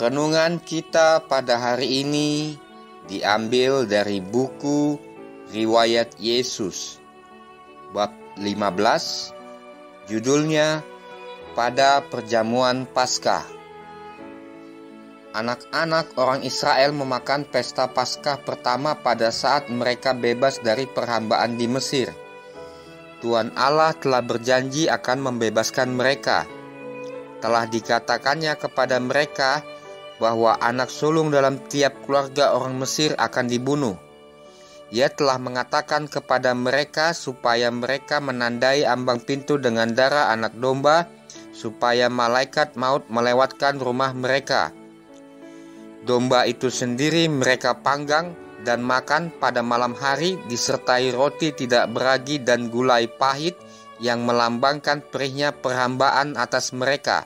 Renungan kita pada hari ini diambil dari buku Riwayat Yesus, bab 15, judulnya Pada Perjamuan Paskah. Anak-anak orang Israel memakan pesta Paskah pertama pada saat mereka bebas dari perhambaan di Mesir. Tuhan Allah telah berjanji akan membebaskan mereka. Telah dikatakannya kepada mereka bahwa anak sulung dalam tiap keluarga orang Mesir akan dibunuh. Ia telah mengatakan kepada mereka supaya mereka menandai ambang pintu dengan darah anak domba, supaya malaikat maut melewatkan rumah mereka. Domba itu sendiri mereka panggang dan makan pada malam hari disertai roti tidak beragi dan gulai pahit yang melambangkan perihnya perhambaan atas mereka.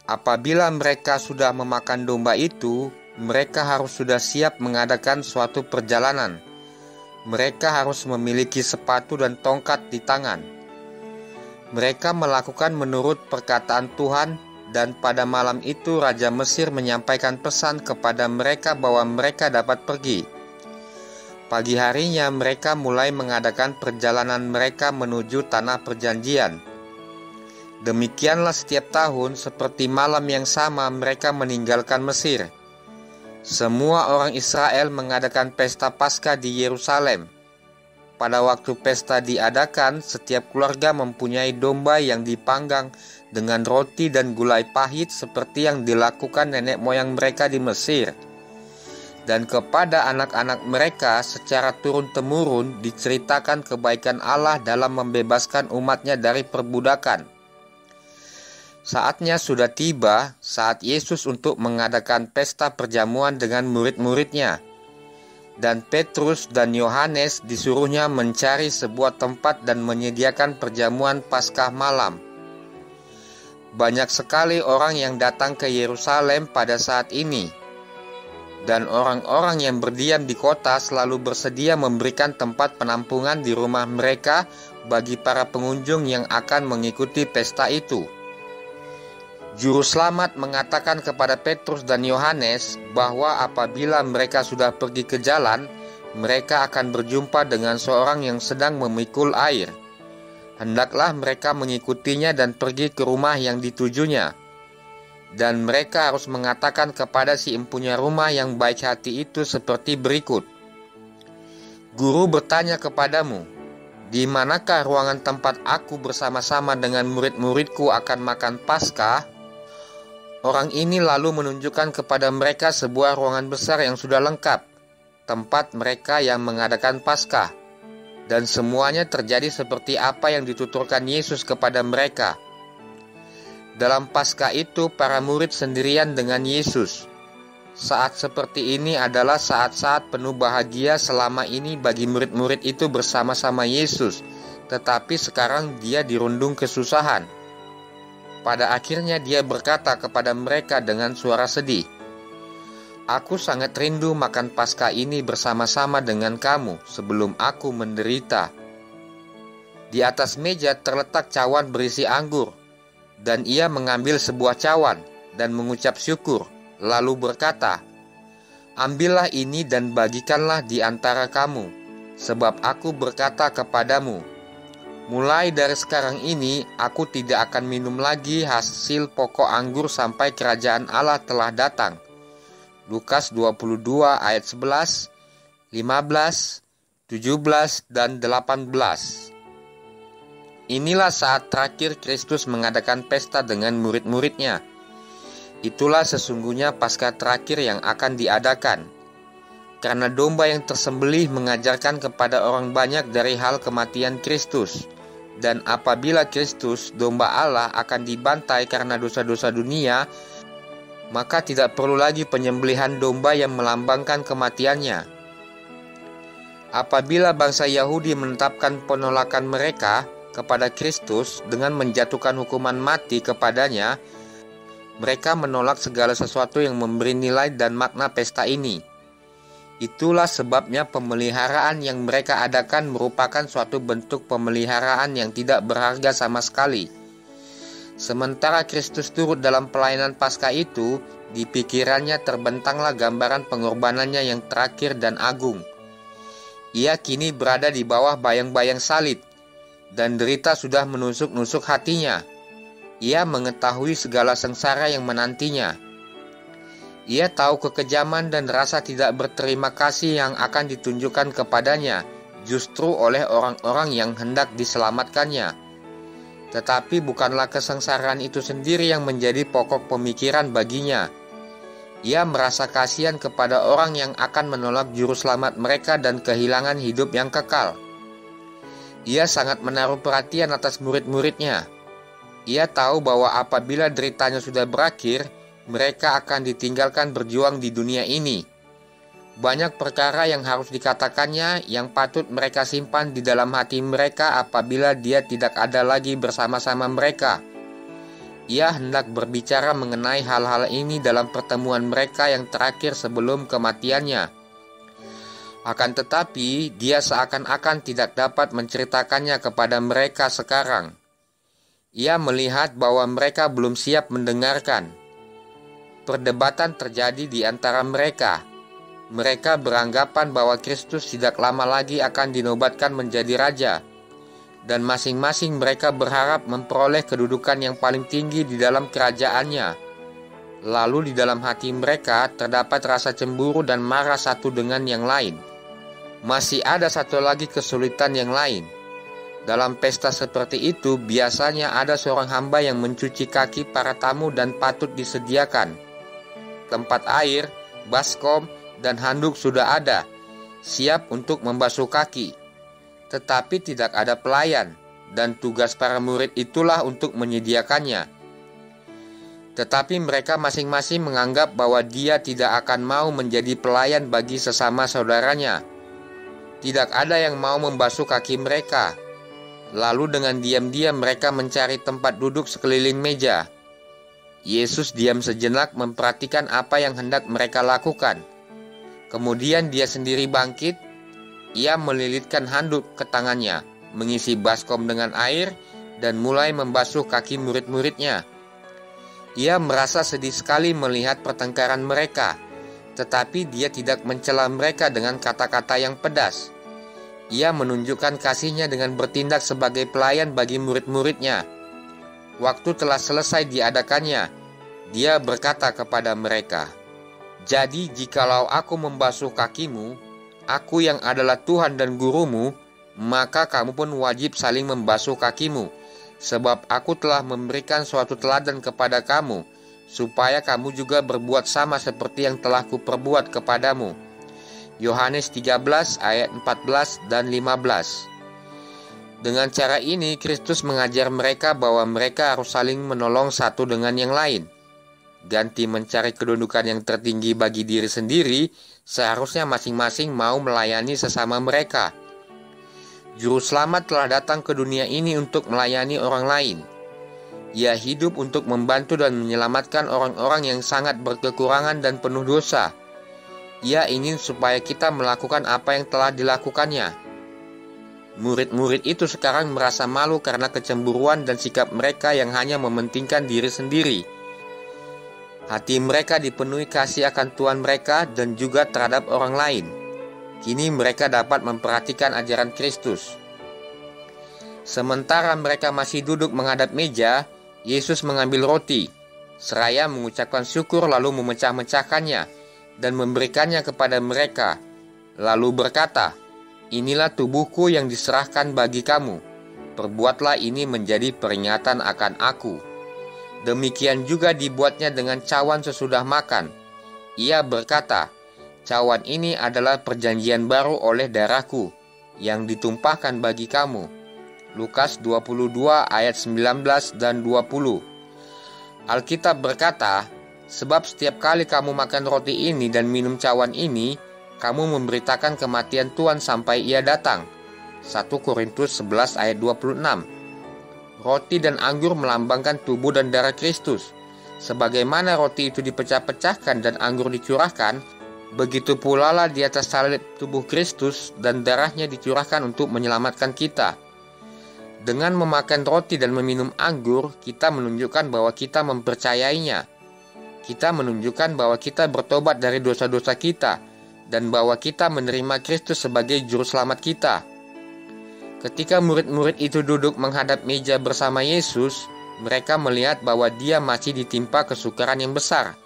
Apabila mereka sudah memakan domba itu, mereka harus sudah siap mengadakan suatu perjalanan. Mereka harus memiliki sepatu dan tongkat di tangan. Mereka melakukan menurut perkataan Tuhan, dan pada malam itu Raja Mesir menyampaikan pesan kepada mereka bahwa mereka dapat pergi. Pagi harinya mereka mulai mengadakan perjalanan mereka menuju tanah perjanjian. Demikianlah setiap tahun seperti malam yang sama mereka meninggalkan Mesir. Semua orang Israel mengadakan pesta Paskah di Yerusalem. Pada waktu pesta diadakan, setiap keluarga mempunyai domba yang dipanggang dengan roti dan gulai pahit seperti yang dilakukan nenek moyang mereka di Mesir. Dan kepada anak-anak mereka secara turun-temurun diceritakan kebaikan Allah dalam membebaskan umatnya dari perbudakan. Saatnya sudah tiba saat Yesus untuk mengadakan pesta perjamuan dengan murid-muridnya. Dan Petrus dan Yohanes disuruhnya mencari sebuah tempat dan menyediakan perjamuan Paskah malam. Banyak sekali orang yang datang ke Yerusalem pada saat ini, dan orang-orang yang berdiam di kota selalu bersedia memberikan tempat penampungan di rumah mereka bagi para pengunjung yang akan mengikuti pesta itu. Juru selamat mengatakan kepada Petrus dan Yohanes bahwa apabila mereka sudah pergi ke jalan, mereka akan berjumpa dengan seorang yang sedang memikul air. Hendaklah mereka mengikutinya dan pergi ke rumah yang ditujunya. Dan mereka harus mengatakan kepada si empunya rumah yang baik hati itu seperti berikut. Guru bertanya kepadamu, di manakah ruangan tempat aku bersama-sama dengan murid-muridku akan makan Paskah? Orang ini lalu menunjukkan kepada mereka sebuah ruangan besar yang sudah lengkap, tempat mereka yang mengadakan Paskah. Dan semuanya terjadi seperti apa yang dituturkan Yesus kepada mereka. Dalam Paskah itu para murid sendirian dengan Yesus. Saat seperti ini adalah saat-saat penuh bahagia selama ini bagi murid-murid itu bersama-sama Yesus, tetapi sekarang dia dirundung kesusahan. Pada akhirnya dia berkata kepada mereka dengan suara sedih, "Aku sangat rindu makan Paskah ini bersama-sama dengan kamu sebelum aku menderita." Di atas meja terletak cawan berisi anggur, dan ia mengambil sebuah cawan dan mengucap syukur, lalu berkata, "Ambillah ini dan bagikanlah di antara kamu, sebab aku berkata kepadamu, mulai dari sekarang ini aku tidak akan minum lagi hasil pokok anggur sampai kerajaan Allah telah datang." Lukas 22 ayat 11, 15, 17, dan 18. Inilah saat terakhir Kristus mengadakan pesta dengan murid-muridnya. Itulah sesungguhnya Paskah terakhir yang akan diadakan. Karena domba yang tersembelih mengajarkan kepada orang banyak dari hal kematian Kristus. Dan apabila Kristus, domba Allah, akan dibantai karena dosa-dosa dunia, maka tidak perlu lagi penyembelihan domba yang melambangkan kematiannya. Apabila bangsa Yahudi menetapkan penolakan mereka kepada Kristus dengan menjatuhkan hukuman mati kepadanya, mereka menolak segala sesuatu yang memberi nilai dan makna pesta ini. Itulah sebabnya pemeliharaan yang mereka adakan merupakan suatu bentuk pemeliharaan yang tidak berharga sama sekali. Sementara Kristus turut dalam pelayanan Paskah itu, Di pikirannya terbentanglah gambaran pengorbanannya yang terakhir dan agung. Ia kini berada di bawah bayang-bayang salib, dan derita sudah menusuk-nusuk hatinya. Ia mengetahui segala sengsara yang menantinya. Ia tahu kekejaman dan rasa tidak berterima kasih yang akan ditunjukkan kepadanya justru oleh orang-orang yang hendak diselamatkannya. Tetapi bukanlah kesengsaraan itu sendiri yang menjadi pokok pemikiran baginya. Ia merasa kasihan kepada orang yang akan menolak juru selamat mereka dan kehilangan hidup yang kekal. Ia sangat menaruh perhatian atas murid-muridnya. Ia tahu bahwa apabila deritanya sudah berakhir, mereka akan ditinggalkan berjuang di dunia ini. Banyak perkara yang harus dikatakannya yang patut mereka simpan di dalam hati mereka apabila dia tidak ada lagi bersama-sama mereka. Ia hendak berbicara mengenai hal-hal ini dalam pertemuan mereka yang terakhir sebelum kematiannya. Akan tetapi, dia seakan-akan tidak dapat menceritakannya kepada mereka sekarang. Ia melihat bahwa mereka belum siap mendengarkan. Perdebatan terjadi di antara mereka. Mereka beranggapan bahwa Kristus tidak lama lagi akan dinobatkan menjadi raja, dan masing-masing mereka berharap memperoleh kedudukan yang paling tinggi di dalam kerajaannya. Lalu di dalam hati mereka terdapat rasa cemburu dan marah satu dengan yang lain. Masih ada satu lagi kesulitan yang lain. Dalam pesta seperti itu, biasanya ada seorang hamba yang mencuci kaki para tamu dan patut disediakan. Tempat air, baskom, dan handuk sudah ada, siap untuk membasuh kaki. Tetapi tidak ada pelayan, dan tugas para murid itulah untuk menyediakannya. Tetapi mereka masing-masing menganggap bahwa dia tidak akan mau menjadi pelayan bagi sesama saudaranya. Tidak ada yang mau membasuh kaki mereka. Lalu dengan diam-diam mereka mencari tempat duduk sekeliling meja. Yesus diam sejenak memperhatikan apa yang hendak mereka lakukan. Kemudian dia sendiri bangkit. Ia melilitkan handuk ke tangannya, mengisi baskom dengan air, dan mulai membasuh kaki murid-muridnya. Ia merasa sedih sekali melihat pertengkaran mereka, tetapi dia tidak mencela mereka dengan kata-kata yang pedas. Ia menunjukkan kasihnya dengan bertindak sebagai pelayan bagi murid-muridnya. Waktu telah selesai diadakannya. Dia berkata kepada mereka, "Jadi jikalau aku membasuh kakimu, aku yang adalah Tuhan dan gurumu, maka kamu pun wajib saling membasuh kakimu, sebab aku telah memberikan suatu teladan kepada kamu, supaya kamu juga berbuat sama seperti yang telah kuperbuat kepadamu." Yohanes 13 ayat 14 dan 15. Dengan cara ini Kristus mengajar mereka bahwa mereka harus saling menolong satu dengan yang lain. Ganti mencari kedudukan yang tertinggi bagi diri sendiri, seharusnya masing-masing mau melayani sesama mereka. Juru selamat telah datang ke dunia ini untuk melayani orang lain. Ia hidup untuk membantu dan menyelamatkan orang-orang yang sangat berkekurangan dan penuh dosa. Ia ingin supaya kita melakukan apa yang telah dilakukannya. Murid-murid itu sekarang merasa malu karena kecemburuan dan sikap mereka yang hanya mementingkan diri sendiri. Hati mereka dipenuhi kasih akan Tuhan mereka dan juga terhadap orang lain. Kini mereka dapat memperhatikan ajaran Kristus. Sementara mereka masih duduk menghadap meja, Yesus mengambil roti, seraya mengucapkan syukur lalu memecah-mecahkannya dan memberikannya kepada mereka, lalu berkata, "Inilah tubuhku yang diserahkan bagi kamu. Perbuatlah ini menjadi peringatan akan aku." Demikian juga dibuatnya dengan cawan sesudah makan. Ia berkata, "Cawan ini adalah perjanjian baru oleh darahku, yang ditumpahkan bagi kamu." Lukas 22 ayat 19 dan 20. Alkitab berkata, "Sebab setiap kali kamu makan roti ini dan minum cawan ini, kamu memberitakan kematian Tuhan sampai Ia datang." 1 Korintus 11 ayat 26. Roti dan anggur melambangkan tubuh dan darah Kristus. Sebagaimana roti itu dipecah-pecahkan dan anggur dicurahkan, begitu pula lah di atas salib tubuh Kristus dan darahnya dicurahkan untuk menyelamatkan kita. Dengan memakan roti dan meminum anggur, kita menunjukkan bahwa kita mempercayainya. kita menunjukkan bahwa kita bertobat dari dosa-dosa kita dan bahwa kita menerima Kristus sebagai juru selamat kita. Ketika murid-murid itu duduk menghadap meja bersama Yesus, mereka melihat bahwa dia masih ditimpa kesukaran yang besar.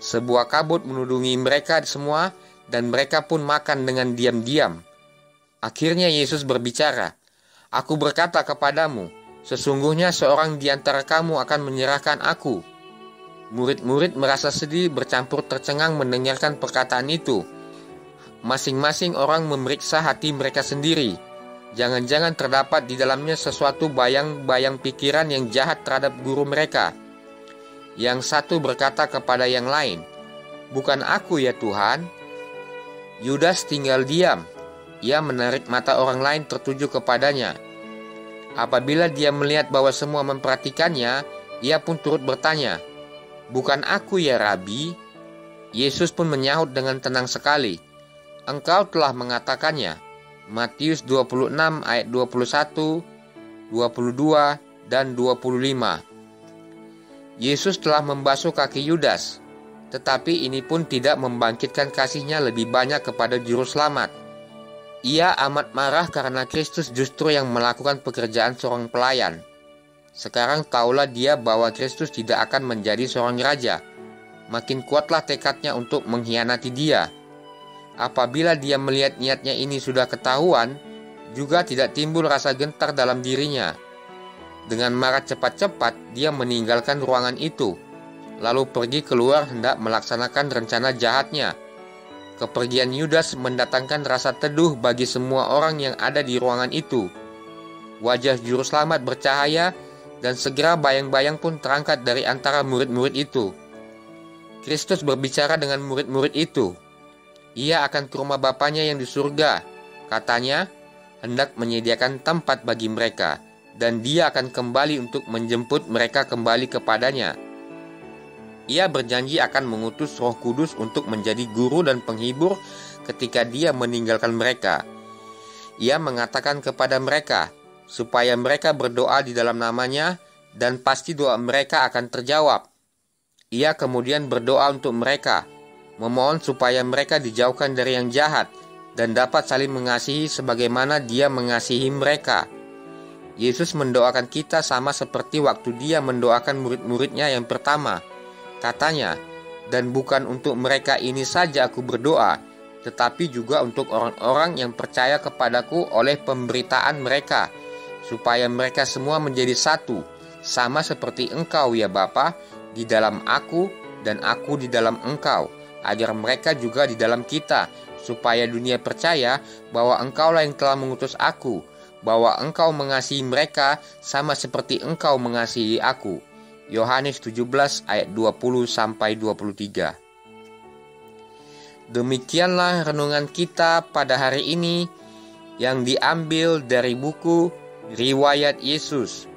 Sebuah kabut menudungi mereka semua dan mereka pun makan dengan diam-diam. Akhirnya Yesus berbicara, "Aku berkata kepadamu, sesungguhnya seorang di antara kamu akan menyerahkan aku." Murid-murid merasa sedih bercampur tercengang mendengarkan perkataan itu. Masing-masing orang memeriksa hati mereka sendiri. Jangan-jangan terdapat di dalamnya sesuatu bayang-bayang pikiran yang jahat terhadap guru mereka. Yang satu berkata kepada yang lain, "Bukan aku ya Tuhan." Yudas tinggal diam. Ia menarik mata orang lain tertuju kepadanya. Apabila dia melihat bahwa semua memperhatikannya, ia pun turut bertanya, "Bukan aku ya Rabi?" Yesus pun menyahut dengan tenang sekali, "Engkau telah mengatakannya." Matius 26 ayat 21, 22, dan 25. Yesus telah membasuh kaki Yudas, tetapi ini pun tidak membangkitkan kasihnya lebih banyak kepada juru selamat. Ia amat marah karena Kristus justru yang melakukan pekerjaan seorang pelayan. Sekarang taulah dia bahwa Kristus tidak akan menjadi seorang raja. Makin kuatlah tekadnya untuk mengkhianati dia. Apabila dia melihat niatnya ini sudah ketahuan, juga tidak timbul rasa gentar dalam dirinya. Dengan marah cepat-cepat, dia meninggalkan ruangan itu, lalu pergi keluar hendak melaksanakan rencana jahatnya. Kepergian Yudas mendatangkan rasa teduh bagi semua orang yang ada di ruangan itu. Wajah juru selamat bercahaya, dan segera bayang-bayang pun terangkat dari antara murid-murid itu. Kristus berbicara dengan murid-murid itu. Ia akan ke rumah Bapanya yang di surga, katanya, hendak menyediakan tempat bagi mereka, dan dia akan kembali untuk menjemput mereka kembali kepadanya. Ia berjanji akan mengutus Roh Kudus untuk menjadi guru dan penghibur ketika dia meninggalkan mereka. Ia mengatakan kepada mereka, supaya mereka berdoa di dalam namanya, dan pasti doa mereka akan terjawab. Ia kemudian berdoa untuk mereka, memohon supaya mereka dijauhkan dari yang jahat dan dapat saling mengasihi sebagaimana dia mengasihi mereka. Yesus mendoakan kita sama seperti waktu dia mendoakan murid-muridnya yang pertama. Katanya, "Dan bukan untuk mereka ini saja aku berdoa, tetapi juga untuk orang-orang yang percaya kepadaku oleh pemberitaan mereka, supaya mereka semua menjadi satu, sama seperti Engkau ya Bapa, di dalam aku dan aku di dalam Engkau, agar mereka juga di dalam kita, supaya dunia percaya bahwa Engkaulah yang telah mengutus aku, bahwa Engkau mengasihi mereka sama seperti Engkau mengasihi aku." Yohanes 17 ayat 20-23. Demikianlah renungan kita pada hari ini yang diambil dari buku Riwayat Yesus,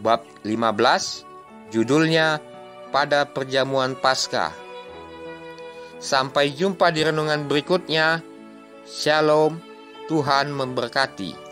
bab 15, judulnya Pada Perjamuan Paskah. Sampai jumpa di renungan berikutnya. Shalom, Tuhan memberkati.